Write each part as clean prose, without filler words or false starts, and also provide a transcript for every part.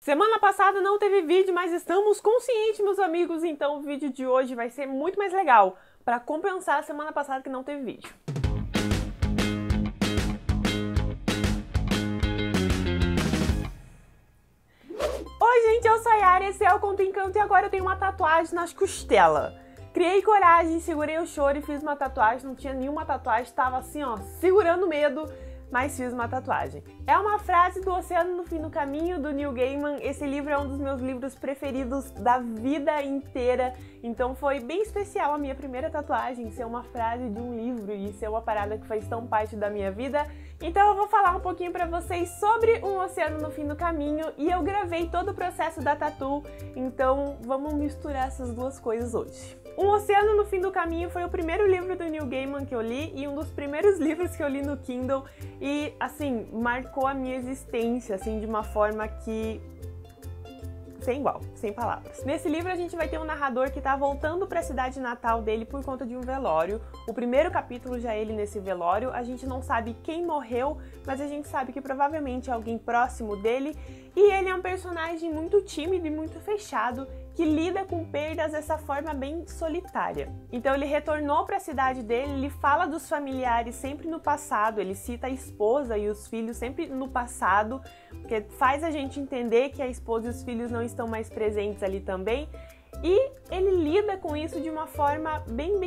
Semana passada não teve vídeo, mas estamos conscientes, meus amigos, então o vídeo de hoje vai ser muito mais legal para compensar a semana passada que não teve vídeo. Oi, gente, eu sou a Yara, esse é o Conto Encanto e agora eu tenho uma tatuagem nas costelas. Criei coragem, segurei o choro e fiz uma tatuagem, não tinha nenhuma tatuagem, tava assim, ó, segurando medo, mas fiz uma tatuagem. É uma frase do Oceano no Fim do Caminho, do Neil Gaiman. Esse livro é um dos meus livros preferidos da vida inteira, então foi bem especial a minha primeira tatuagem, ser uma frase de um livro e ser uma parada que faz tão parte da minha vida. Então eu vou falar um pouquinho pra vocês sobre Um Oceano no Fim do Caminho e eu gravei todo o processo da tatu, então vamos misturar essas duas coisas hoje. Um Oceano no Fim do Caminho foi o primeiro livro do Neil Gaiman que eu li e um dos primeiros livros que eu li no Kindle e, assim, marcou a minha existência, assim, de uma forma que... sem igual, sem palavras. Nesse livro a gente vai ter um narrador que tá voltando para a cidade natal dele por conta de um velório. O primeiro capítulo já é ele nesse velório. A gente não sabe quem morreu, mas a gente sabe que provavelmente é alguém próximo dele. E ele é um personagem muito tímido e muito fechado, que lida com perdas dessa forma bem solitária. Então ele retornou para a cidade dele, ele fala dos familiares sempre no passado, ele cita a esposa e os filhos sempre no passado, porque faz a gente entender que a esposa e os filhos não estão mais presentes ali também. E ele lida com isso de uma forma bem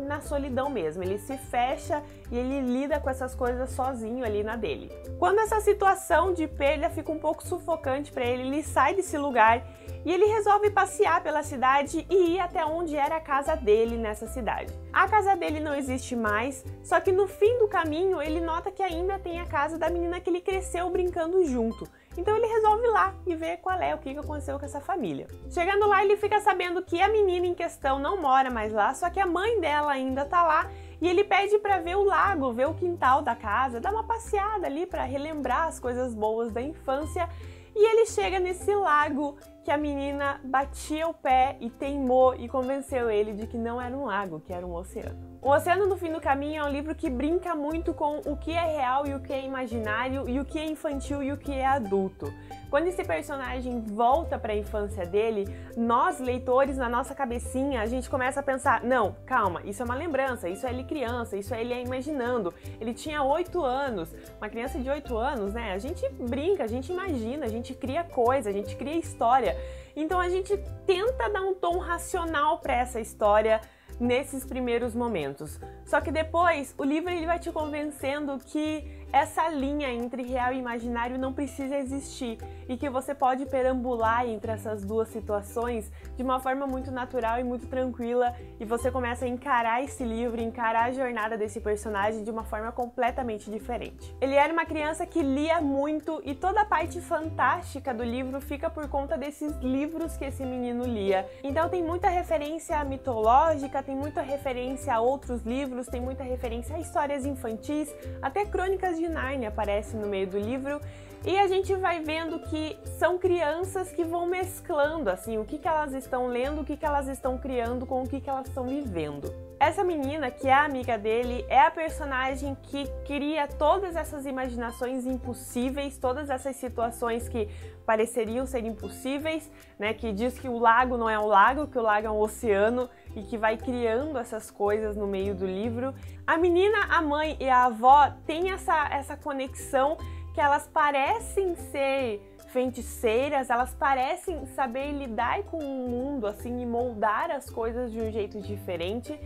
na solidão mesmo. Ele se fecha e ele lida com essas coisas sozinho ali na dele. Quando essa situação de perda fica um pouco sufocante para ele, ele sai desse lugar e ele resolve passear pela cidade e ir até onde era a casa dele nessa cidade. A casa dele não existe mais, só que no fim do caminho ele nota que ainda tem a casa da menina que ele cresceu brincando junto. Então ele resolve ir lá e ver qual é, o que aconteceu com essa família. Chegando lá, ele fica sabendo que a menina em questão não mora mais lá, só que a mãe dela ainda tá lá e ele pede para ver o lago, ver o quintal da casa, dar uma passeada ali para relembrar as coisas boas da infância. E ele chega nesse lago que a menina batia o pé e teimou e convenceu ele de que não era um lago, que era um oceano. O Oceano no Fim do Caminho é um livro que brinca muito com o que é real e o que é imaginário, e o que é infantil e o que é adulto. Quando esse personagem volta para a infância dele, nós, leitores, na nossa cabecinha, a gente começa a pensar, não, calma, isso é uma lembrança, isso é ele criança, isso é ele imaginando. Ele tinha 8 anos, uma criança de 8 anos, né? A gente brinca, a gente imagina, a gente cria coisa, a gente cria história. Então a gente tenta dar um tom racional para essa história nesses primeiros momentos. Só que depois o livro ele vai te convencendo que essa linha entre real e imaginário não precisa existir e que você pode perambular entre essas duas situações de uma forma muito natural e muito tranquila, e você começa a encarar esse livro, encarar a jornada desse personagem de uma forma completamente diferente. Ele era uma criança que lia muito e toda a parte fantástica do livro fica por conta desses livros que esse menino lia. Então tem muita referência mitológica, tem muita referência a outros livros, tem muita referência a histórias infantis, até Crônicas de Nárnia aparece no meio do livro, e a gente vai vendo que são crianças que vão mesclando assim o que elas estão lendo, o que elas estão criando com o que elas estão vivendo. Essa menina, que é a amiga dele, é a personagem que cria todas essas imaginações impossíveis, todas essas situações que pareceriam ser impossíveis, né? Que diz que o lago não é um lago, que o lago é um oceano, e que vai criando essas coisas no meio do livro. A menina, a mãe e a avó têm essa conexão que elas parecem ser feiticeiras, elas parecem saber lidar com o mundo assim e moldar as coisas de um jeito diferente.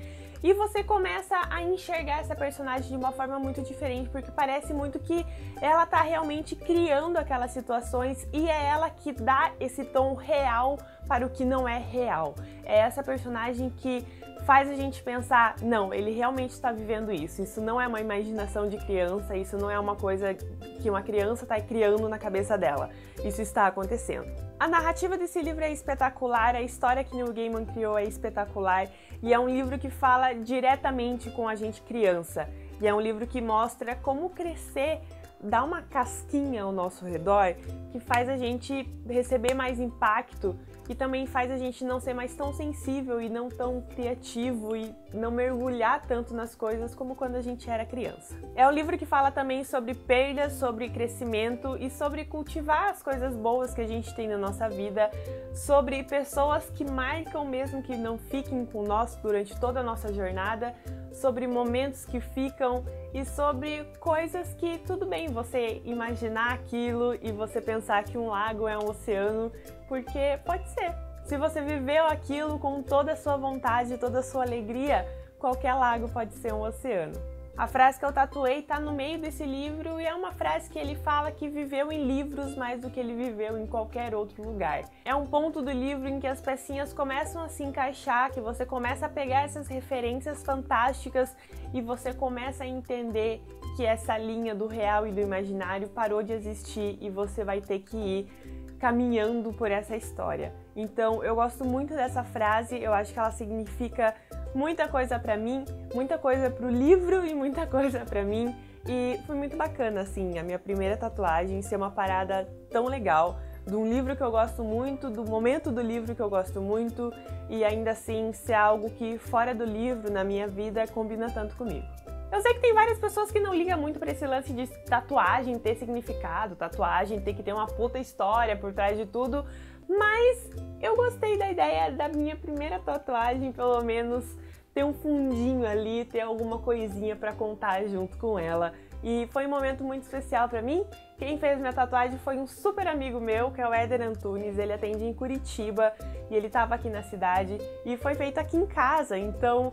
E você começa a enxergar essa personagem de uma forma muito diferente, porque parece muito que ela tá realmente criando aquelas situações e é ela que dá esse tom real para o que não é real. É essa personagem que faz a gente pensar, não, ele realmente está vivendo isso. Isso não é uma imaginação de criança, isso não é uma coisa que uma criança está criando na cabeça dela. Isso está acontecendo. A narrativa desse livro é espetacular, a história que Neil Gaiman criou é espetacular e é um livro que fala diretamente com a gente criança. E é um livro que mostra como crescer dá uma casquinha ao nosso redor que faz a gente receber mais impacto e também faz a gente não ser mais tão sensível e não tão criativo e não mergulhar tanto nas coisas como quando a gente era criança. É um livro que fala também sobre perda, sobre crescimento e sobre cultivar as coisas boas que a gente tem na nossa vida, sobre pessoas que marcam mesmo que não fiquem com nós durante toda a nossa jornada, sobre momentos que ficam e sobre coisas que tudo bem você imaginar aquilo e você pensar que um lago é um oceano, porque pode ser. Se você viveu aquilo com toda a sua vontade, toda a sua alegria, qualquer lago pode ser um oceano. A frase que eu tatuei está no meio desse livro e é uma frase que ele fala que viveu em livros mais do que ele viveu em qualquer outro lugar. É um ponto do livro em que as pecinhas começam a se encaixar, que você começa a pegar essas referências fantásticas e você começa a entender que essa linha do real e do imaginário parou de existir e você vai ter que ir caminhando por essa história. Então eu gosto muito dessa frase, eu acho que ela significa muita coisa pra mim, muita coisa pro livro e muita coisa pra mim. E foi muito bacana, assim, a minha primeira tatuagem ser uma parada tão legal, de um livro que eu gosto muito, do momento do livro que eu gosto muito, e ainda assim ser algo que fora do livro, na minha vida, combina tanto comigo. Eu sei que tem várias pessoas que não ligam muito pra esse lance de tatuagem ter significado, tatuagem ter que ter uma puta história por trás de tudo, mas eu gostei da ideia da minha primeira tatuagem, pelo menos ter um fundinho ali, ter alguma coisinha pra contar junto com ela. E foi um momento muito especial pra mim. Quem fez minha tatuagem foi um super amigo meu, que é o Éder Antunes. Ele atende em Curitiba e ele tava aqui na cidade e foi feito aqui em casa, então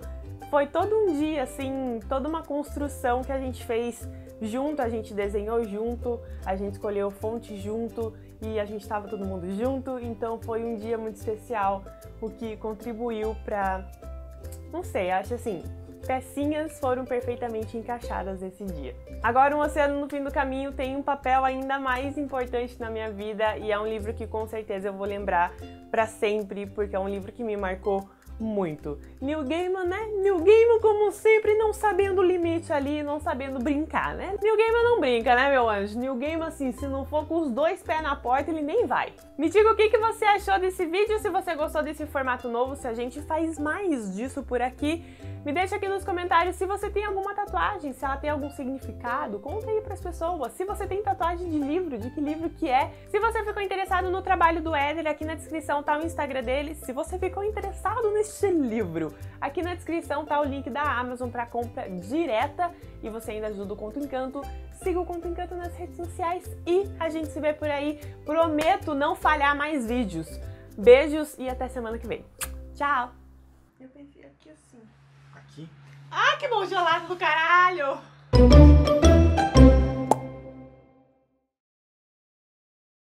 foi todo um dia, assim, toda uma construção que a gente fez junto, a gente desenhou junto, a gente escolheu fonte junto e a gente estava todo mundo junto, então foi um dia muito especial, o que contribuiu pra, não sei, acho assim, pecinhas foram perfeitamente encaixadas nesse dia. Agora, Um Oceano no Fim do Caminho tem um papel ainda mais importante na minha vida e é um livro que com certeza eu vou lembrar pra sempre, porque é um livro que me marcou muito. Neil Gaiman, né? Neil Gaiman, como sempre, não sabendo o limite ali, não sabendo brincar, né? Neil Gaiman não brinca, né, meu anjo? Neil Gaiman, assim, se não for com os dois pés na porta, ele nem vai. Me diga o que você achou desse vídeo, se você gostou desse formato novo, se a gente faz mais disso por aqui. Me deixa aqui nos comentários se você tem alguma tatuagem, se ela tem algum significado, conta aí pras pessoas. Se você tem tatuagem de livro, de que livro que é. Se você ficou interessado no trabalho do Éder, aqui na descrição tá o Instagram dele. Se você ficou interessado nesse livro, aqui na descrição tá o link da Amazon para compra direta e você ainda ajuda o Conto Encanto. Siga o Conto Encanto nas redes sociais e a gente se vê por aí. Prometo não falhar mais vídeos. Beijos e até semana que vem. Tchau! Eu pensei aqui assim. Aqui? Ah, que mão gelada do caralho!